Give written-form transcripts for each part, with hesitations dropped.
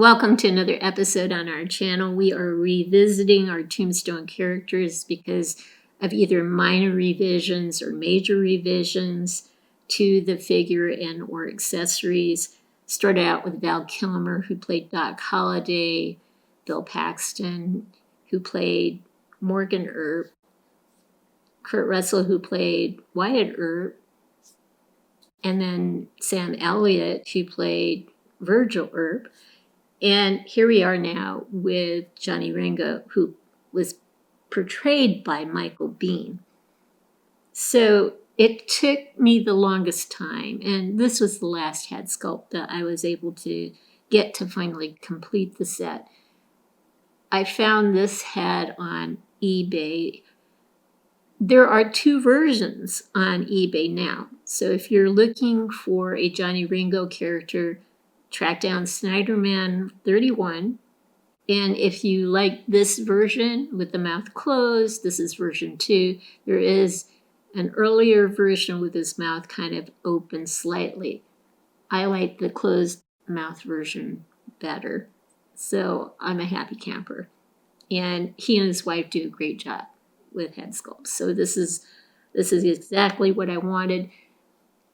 Welcome to another episode on our channel. We are revisiting our Tombstone characters because of either minor revisions or major revisions to the figure and or accessories. Started out with Val Kilmer, who played Doc Holliday, Bill Paxton, who played Morgan Earp, Kurt Russell, who played Wyatt Earp, and then Sam Elliott, who played Virgil Earp. And here we are now with Johnny Ringo, who was portrayed by Michael Biehn. So it took me the longest time, and this was the last head sculpt that I was able to get to finally complete the set. I found this head on eBay. There are two versions on eBay now. So if you're looking for a Johnny Ringo character, track down Snyderman 31. And if you like this version with the mouth closed, this is version 2. There is an earlier version with his mouth kind of open slightly. I like the closed mouth version better. So I'm a happy camper. And he and his wife do a great job with head sculpts. So this is exactly what I wanted.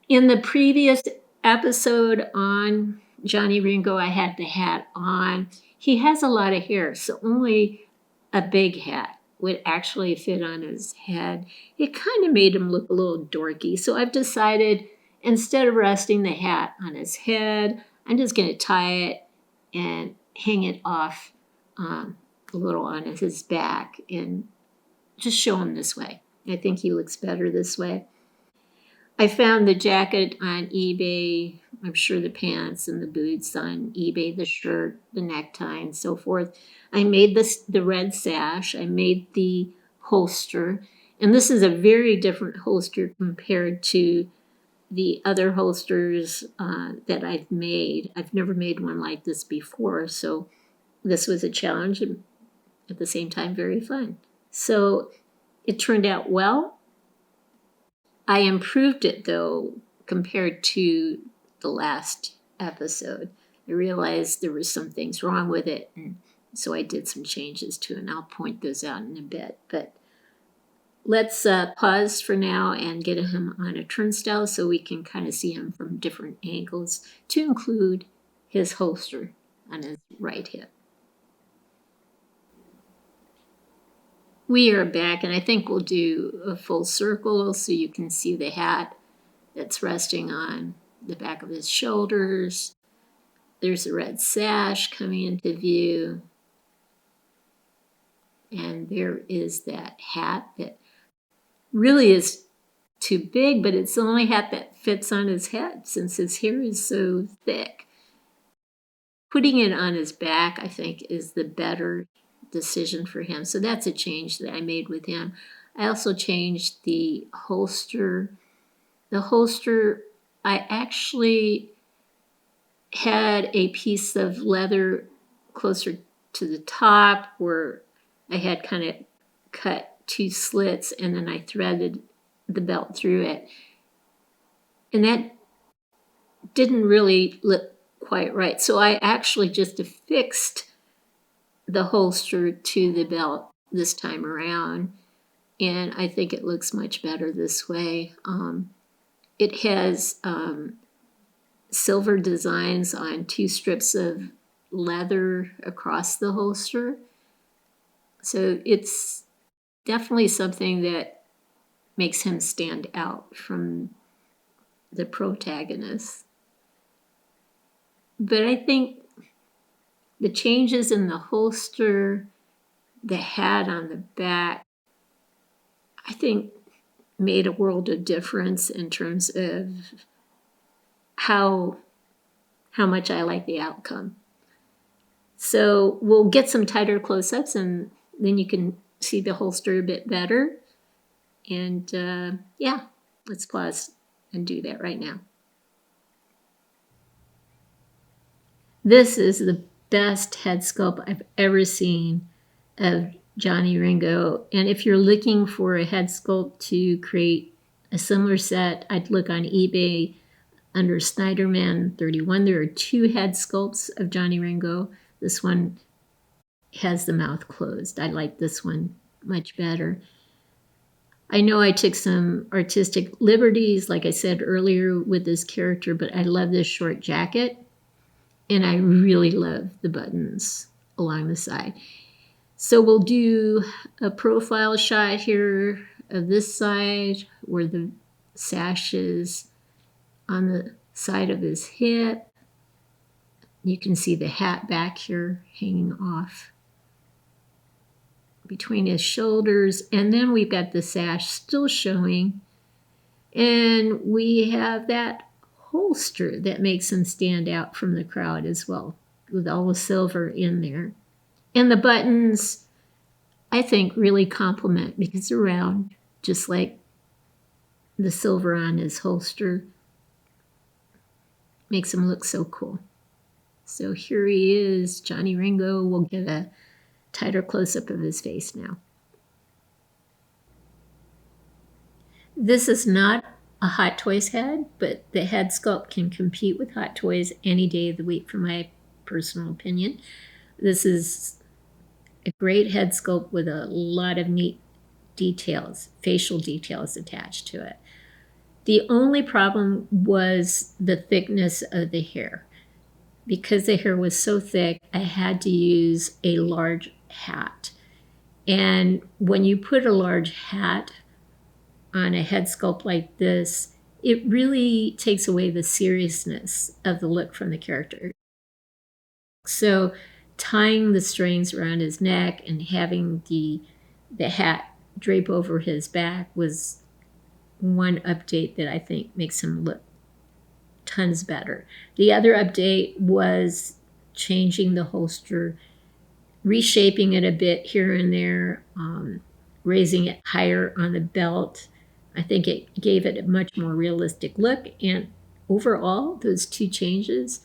In the previous episode on Johnny Ringo, I had the hat on. He has a lot of hair, so only a big hat would actually fit on his head. It kind of made him look a little dorky. So I've decided, instead of resting the hat on his head, I'm just going to tie it and hang it off a little on his back and just show him this way. I think he looks better this way. I found the jacket on eBay. I'm sure the pants and the boots on eBay, the shirt, the necktie, and so forth. I made the red sash. I made the holster. And this is a very different holster compared to the other holsters that I've made. I've never made one like this before, so this was a challenge and at the same time very fun. So it turned out well. I improved it, though, compared to the last episode. I realized there were some things wrong with it, and so I did some changes to it, and I'll point those out in a bit. But let's pause for now and get him on a turnstile so we can kind of see him from different angles, to include his holster on his right hip. We are back, and I think we'll do a full circle so you can see the hat that's resting on the back of his shoulders. There's a red sash coming into view. And there is that hat that really is too big, but it's the only hat that fits on his head since his hair is so thick. Putting it on his back, I think, is the better decision for him. So that's a change that I made with him. I also changed the holster. The holster, I actually had a piece of leather closer to the top where I had kind of cut 2 slits, and then I threaded the belt through it. And that didn't really look quite right. So I actually just affixed the holster to the belt this time around, and I think it looks much better this way. It has silver designs on 2 strips of leather across the holster, so it's definitely something that makes him stand out from the protagonist. But I think the changes in the holster, the hat on the back, I think made a world of difference in terms of how much I like the outcome. So we'll get some tighter close-ups, and then you can see the holster a bit better. And yeah, let's pause and do that right now. This is the best head sculpt I've ever seen of Johnny Ringo. And if you're looking for a head sculpt to create a similar set, I'd look on eBay. Under Snyderman 31, there are 2 head sculpts of Johnny Ringo. This one has the mouth closed. I like this one much better. I know I took some artistic liberties, like I said earlier, with this character, but I love this short jacket, and I really love the buttons along the side. So we'll do a profile shot here of this side where the sash is on the side of his hip. You can see the hat back here hanging off between his shoulders. And then we've got the sash still showing. And we have that holster that makes him stand out from the crowd as well, with all the silver in there. And the buttons, I think, really complement because they're round, just like the silver on his holster. Makes him look so cool. So here he is, Johnny Ringo. We'll get a tighter close-up of his face now. This is not a Hot Toys head, but the head sculpt can compete with Hot Toys any day of the week, for my personal opinion. This is a great head sculpt with a lot of neat details, facial details attached to it. The only problem was the thickness of the hair. Because the hair was so thick, I had to use a large hat. And when you put a large hat on a head sculpt like this, it really takes away the seriousness of the look from the character. So tying the strings around his neck and having the hat drape over his back was one update that I think makes him look tons better. The other update was changing the holster, reshaping it a bit here and there, raising it higher on the belt. I think it gave it a much more realistic look, and overall, those 2 changes,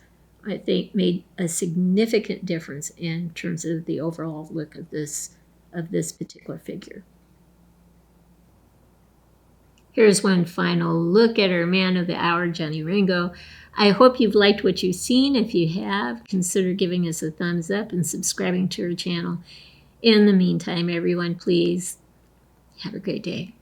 I think, made a significant difference in terms of the overall look of this particular figure. Here's one final look at our man of the hour, Johnny Ringo. I hope you've liked what you've seen. If you have, consider giving us a thumbs up and subscribing to our channel. In the meantime, everyone, please have a great day.